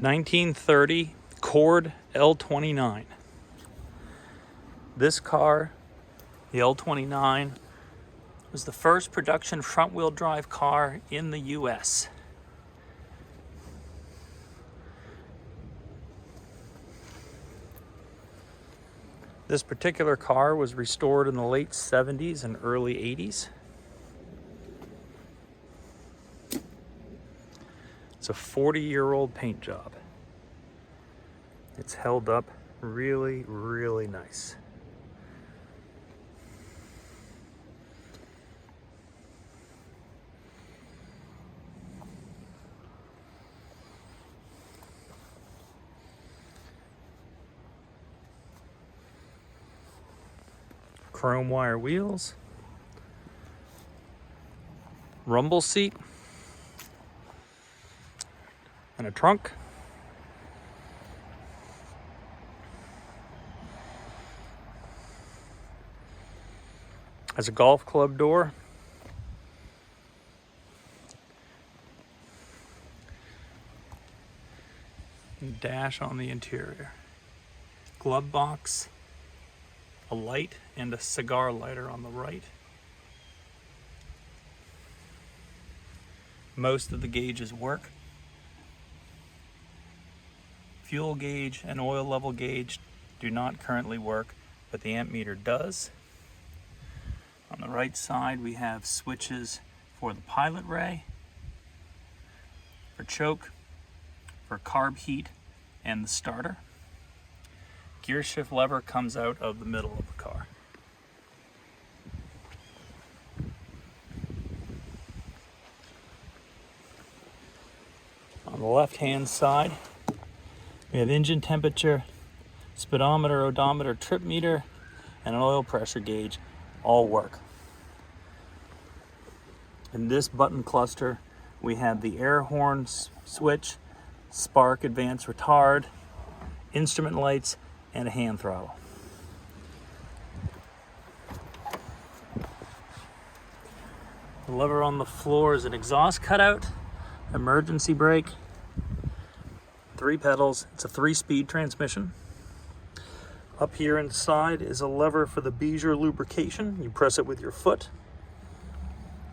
1930 Cord L-29. This car, the L-29, was the first production front-wheel drive car in the US. This particular car was restored in the late 70s and early 80s. It's a 40-year-old paint job. It's held up really, really nice. Chrome wire wheels, rumble seat, and a trunk. Has a golf club door. And dash on the interior. Glove box, a light, and a cigar lighter on the right. Most of the gauges work. Fuel gauge and oil level gauge do not currently work, but the amp meter does. On the right side, we have switches for the pilot ray, for choke, for carb heat, and the starter. Gear shift lever comes out of the middle of the car. On the left-hand side, we have engine temperature, speedometer, odometer, trip meter, and an oil pressure gauge all work. In this button cluster, we have the air horn switch, spark advanced retard, instrument lights, and a hand throttle. The lever on the floor is an exhaust cutout, emergency brake, 3 pedals. It's a 3-speed transmission. Up here inside is a lever for the bezier lubrication. You press it with your foot,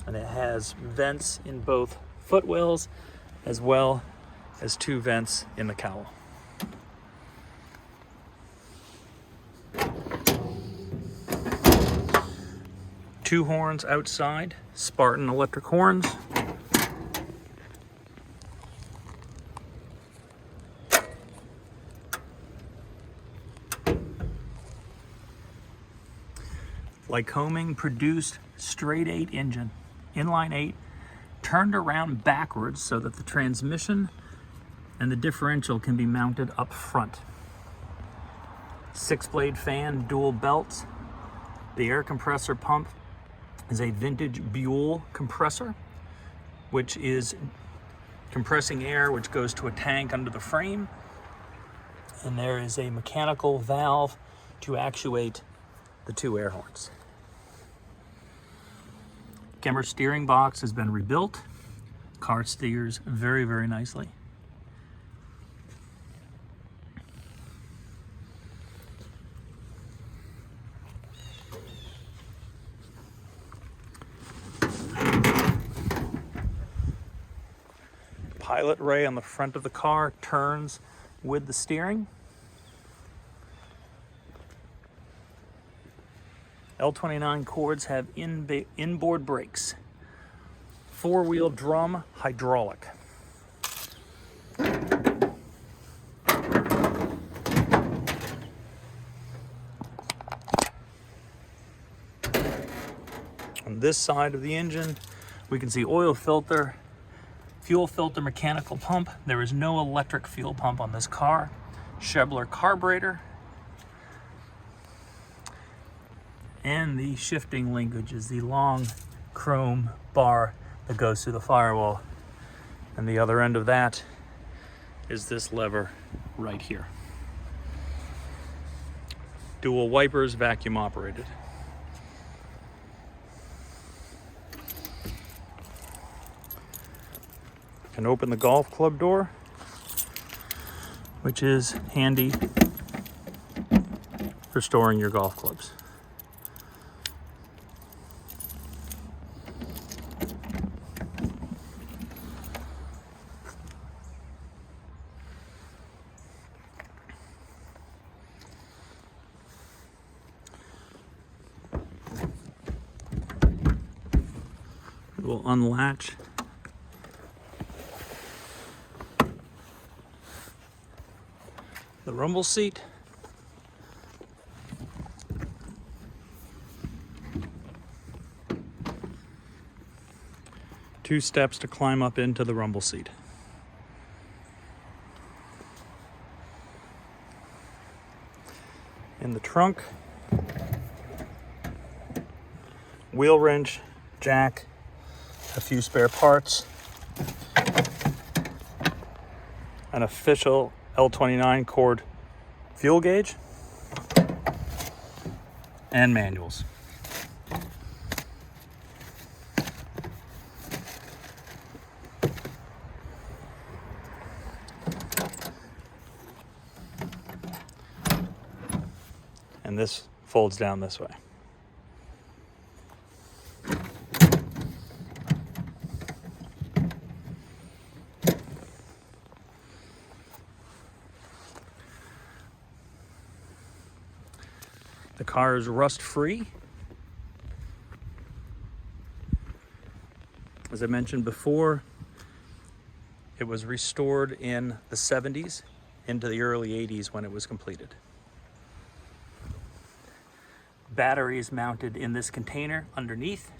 and it has vents in both footwells as well as 2 vents in the cowl. Two horns outside, Spartan electric horns. Lycoming produced straight 8 engine, inline 8, turned around backwards so that the transmission and the differential can be mounted up front. 6-blade fan, dual belts. The air compressor pump is a vintage Buell compressor, which is compressing air which goes to a tank under the frame. And there is a mechanical valve to actuate the 2 air horns. Kemmer steering box has been rebuilt. Car steers very, very nicely. Pilot ray on the front of the car turns with the steering. L-29 Cords have inboard brakes. 4-wheel drum hydraulic. On this side of the engine, we can see oil filter, fuel filter, mechanical pump. There is no electric fuel pump on this car. Schebler carburetor. And the shifting linkage is the long chrome bar that goes through the firewall. And the other end of that is this lever right here. Dual wipers, vacuum operated. Can open the golf club door. which is handy for storing your golf clubs. We'll unlatch the rumble seat. Two steps to climb up into the rumble seat. In the trunk, wheel wrench, jack, a few spare parts, an official L-29 cord fuel gauge, and manuals. And this folds down this way. The car is rust-free. As I mentioned before, it was restored in the 70s into the early 80s when it was completed. Battery is mounted in this container underneath.